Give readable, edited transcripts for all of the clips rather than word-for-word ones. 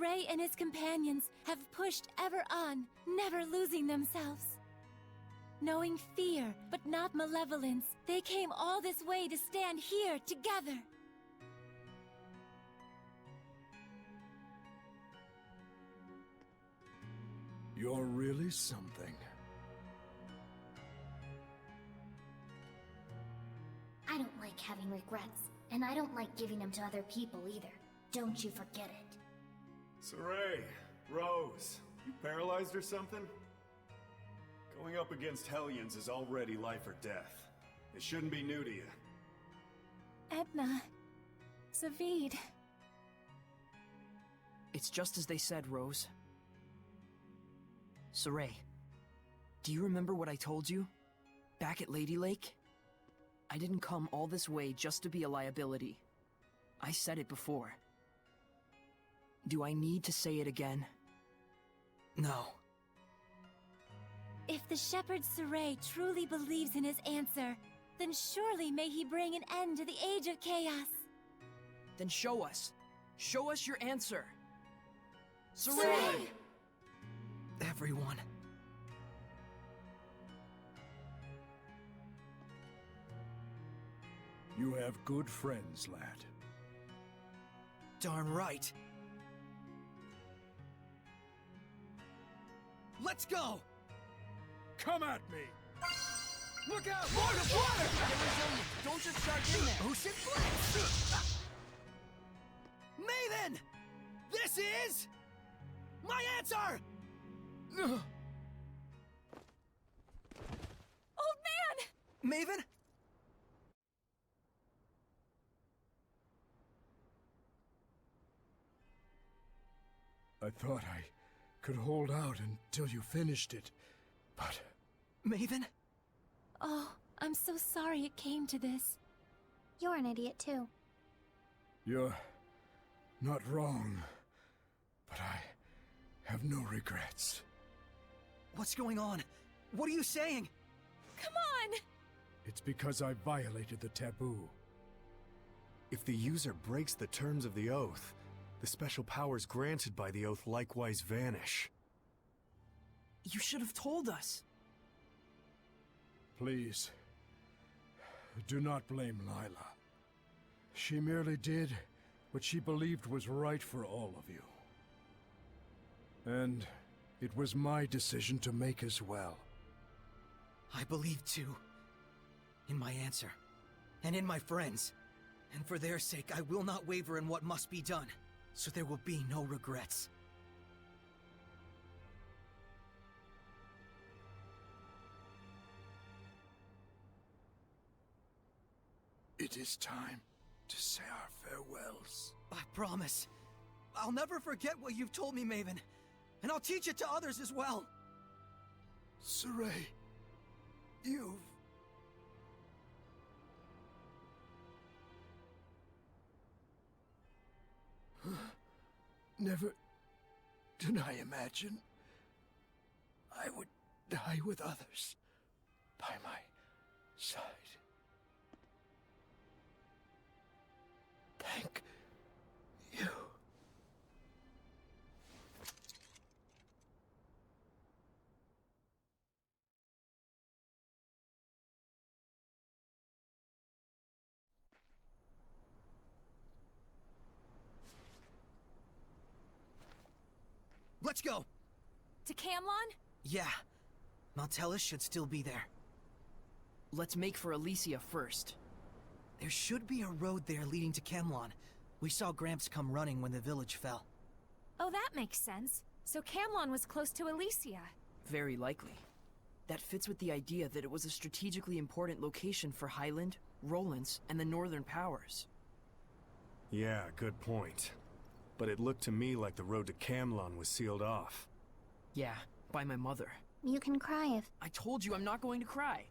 Saray and his companions have pushed ever on, never losing themselves. Knowing fear, but not malevolence, they came all this way to stand here together. You're really something. I don't like having regrets, and I don't like giving them to other people either. Don't you forget it. Saray, Rose, you paralyzed or something? Going up against Hellions is already life or death. It shouldn't be new to you. Edna. Zaveid. It's just as they said, Rose. Saray, do you remember what I told you? Back at Lady Lake? I didn't come all this way just to be a liability. I said it before. Do I need to say it again? No. If the shepherd Saray truly believes in his answer, then surely may he bring an end to the Age of Chaos. Then show us. Show us your answer. Saray! Everyone. You have good friends, lad. Darn right. Let's go! Come at me! Look out! Water! Get resilient. Don't just charge in there. Ocean Blitz! Maven! This is... my answer! Old man! Maven? I thought I could hold out until you finished it, but... Maven? Oh, I'm so sorry it came to this. You're an idiot too. You're not wrong, but I have no regrets. What's going on? What are you saying? Come on! It's because I violated the taboo. If the user breaks the terms of the oath, the special powers granted by the oath likewise vanish. You should have told us. Please, do not blame Lila. She merely did what she believed was right for all of you. And it was my decision to make as well. I believe too. In my answer. And in my friends. And for their sake, I will not waver in what must be done. So there will be no regrets. It is time to say our farewells. I promise. I'll never forget what you've told me, Maven. And I'll teach it to others as well. Saray, you've... Never did I imagine I would die with others by my side. Thank you. Let's go! To Camlon? Yeah. Maltellus should still be there. Let's make for Elysia first. There should be a road there leading to Camlon. We saw Gramps come running when the village fell. Oh, that makes sense. So Camlon was close to Elysia. Very likely. That fits with the idea that it was a strategically important location for Highland, Rollins, and the Northern Powers. Yeah, good point. But it looked to me like the road to Camlon was sealed off. Yeah, by my mother. You can cry if... I told you I'm not going to cry.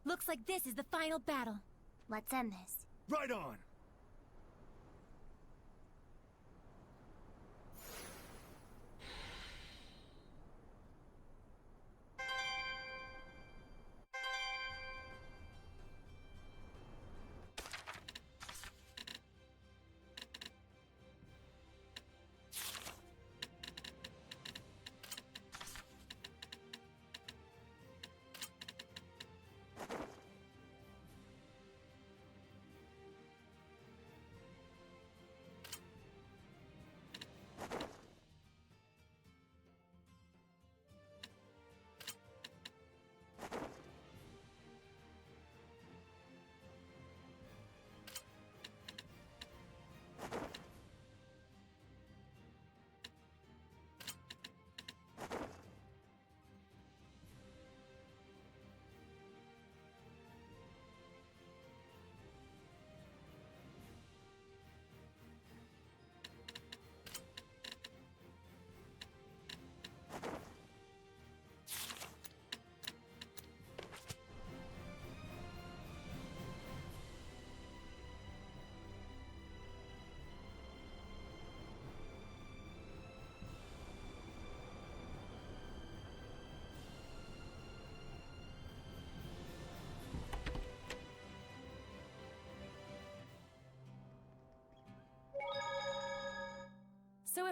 Looks like this is the final battle. Let's end this. Right on!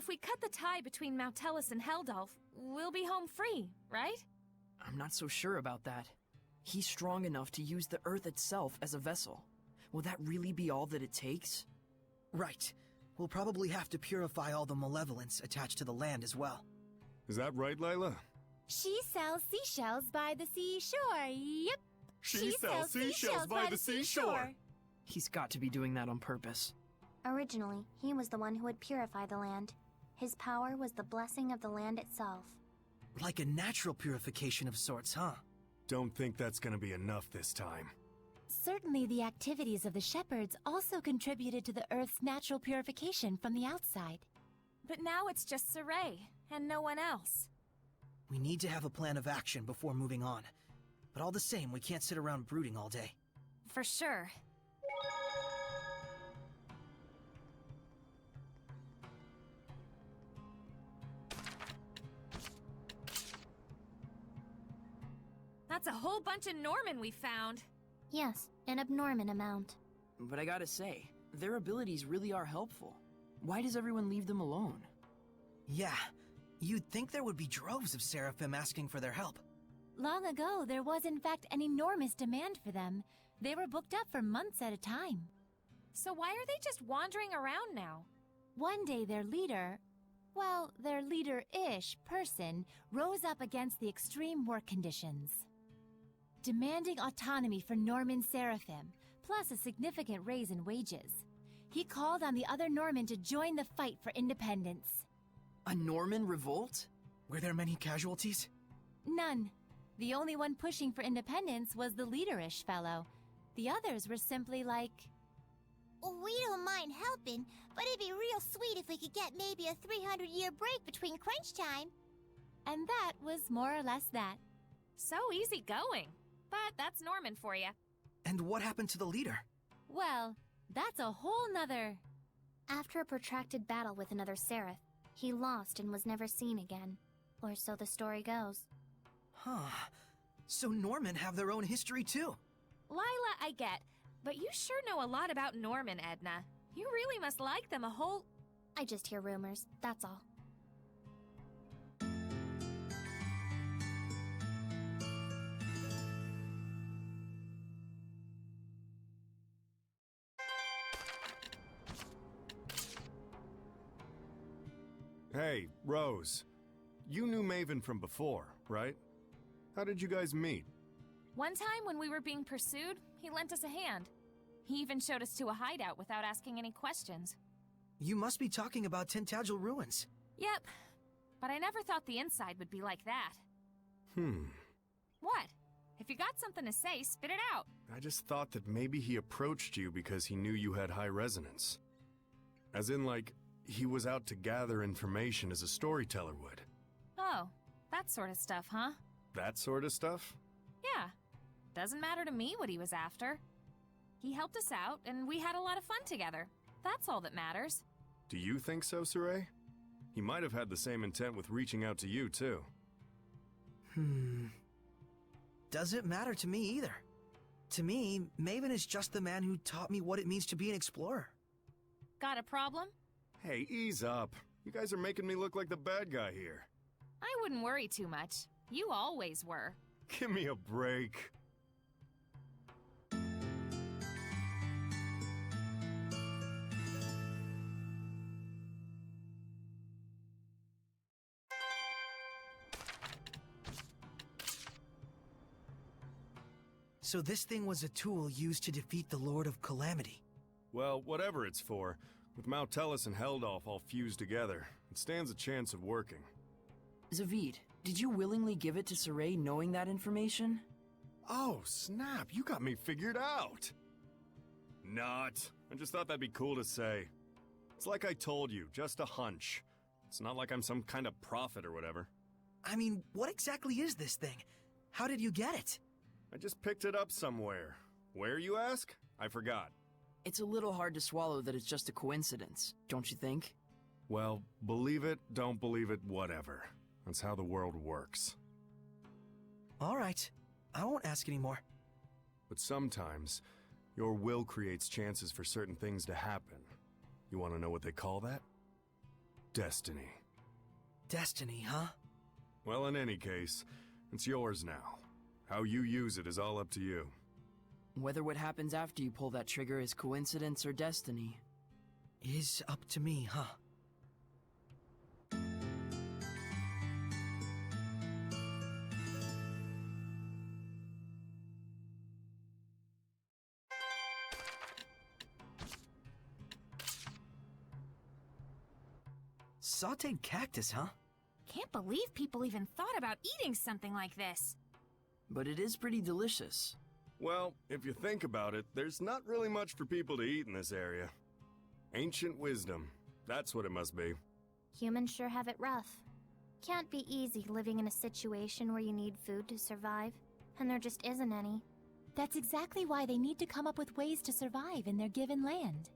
if we cut the tie between Mount Tellus and Heldalf, we'll be home free, right? I'm not so sure about that. He's strong enough to use the Earth itself as a vessel. Will that really be all that it takes? Right. We'll probably have to purify all the malevolence attached to the land as well. Is that right, Layla? She sells seashells by the seashore. Yep. She sells seashells by the seashore. He's got to be doing that on purpose. Originally, he was the one who would purify the land. His power was the blessing of the land itself. Like a natural purification of sorts, huh? Don't think that's gonna be enough this time. Certainly the activities of the shepherds also contributed to the Earth's natural purification from the outside. But now it's just Saray, and no one else. We need to have a plan of action before moving on. But all the same, we can't sit around brooding all day. For sure. That's a whole bunch of Norman we found. Yes, an abnormal amount. But I gotta say, their abilities really are helpful. Why does everyone leave them alone? Yeah, you'd think there would be droves of Seraphim asking for their help. Long ago, there was in fact an enormous demand for them. They were booked up for months at a time. So why are they just wandering around now? One day their leader, well, their leader-ish person, rose up against the extreme work conditions, demanding autonomy for Norman Seraphim, plus a significant raise in wages. He called on the other Norman to join the fight for independence. A Norman revolt? Were there many casualties? None. The only one pushing for independence was the leader-ish fellow. The others were simply like, We don't mind helping, but it'd be real sweet if we could get maybe a 300-year break between crunch time. and that was more or less that. So easy going. But that's Norman for you. And what happened to the leader? Well, that's a whole nother... After a protracted battle with another Seraph, he lost and was never seen again. Or so the story goes. Huh. So Norman have their own history too. Lila, I get, but you sure know a lot about Norman, Edna. You really must like them a whole... I just hear rumors, that's all. Hey, Rose. You knew Maven from before, right? How did you guys meet? One time when we were being pursued, he lent us a hand. He even showed us to a hideout without asking any questions. You must be talking about Tintagel ruins. Yep, but I never thought the inside would be like that. What? If you got something to say, spit it out. I just thought that maybe he approached you because he knew you had high resonance. As in, like, he was out to gather information as a storyteller would. Oh, that sort of stuff, huh? That sort of stuff? Yeah. Doesn't matter to me what he was after. He helped us out, and we had a lot of fun together. That's all that matters. Do you think so, Saray? He might have had the same intent with reaching out to you, too. Doesn't matter to me either. To me, Maven is just the man who taught me what it means to be an explorer. Got a problem? Hey, ease up. You guys are making me look like the bad guy here. I wouldn't worry too much. You always were. Give me a break. So this thing was a tool used to defeat the Lord of Calamity. Well, whatever it's for, with Mount Tellus and Heldalf all fused together, it stands a chance of working. Zavid, did you willingly give it to Saray knowing that information? Oh, snap, you got me figured out! Not. I just thought that'd be cool to say. It's like I told you, just a hunch. It's not like I'm some kind of prophet or whatever. I mean, what exactly is this thing? How did you get it? I just picked it up somewhere. Where, you ask? I forgot. It's a little hard to swallow that it's just a coincidence, don't you think? Well, believe it, don't believe it, whatever. That's how the world works. All right. I won't ask anymore. But sometimes, your will creates chances for certain things to happen. You want to know what they call that? Destiny. Destiny, huh? Well, in any case, it's yours now. How you use it is all up to you. Whether what happens after you pull that trigger is coincidence or destiny. Is up to me, huh? Sauteed cactus, huh? Can't believe people even thought about eating something like this. But it is pretty delicious. Well, if you think about it, there's not really much for people to eat in this area. Ancient wisdom. That's what it must be. Humans sure have it rough. Can't be easy living in a situation where you need food to survive, and there just isn't any. That's exactly why they need to come up with ways to survive in their given land.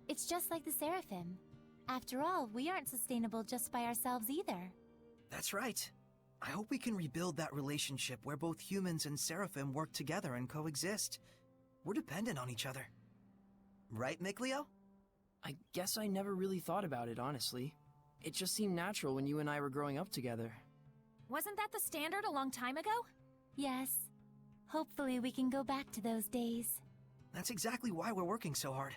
It's just like the Seraphim. After all, we aren't sustainable just by ourselves either. That's right. I hope we can rebuild that relationship where both humans and Seraphim work together and coexist. We're dependent on each other. Right, Mikleo? I guess I never really thought about it, honestly. It just seemed natural when you and I were growing up together. Wasn't that the standard a long time ago? Yes. Hopefully we can go back to those days. That's exactly why we're working so hard.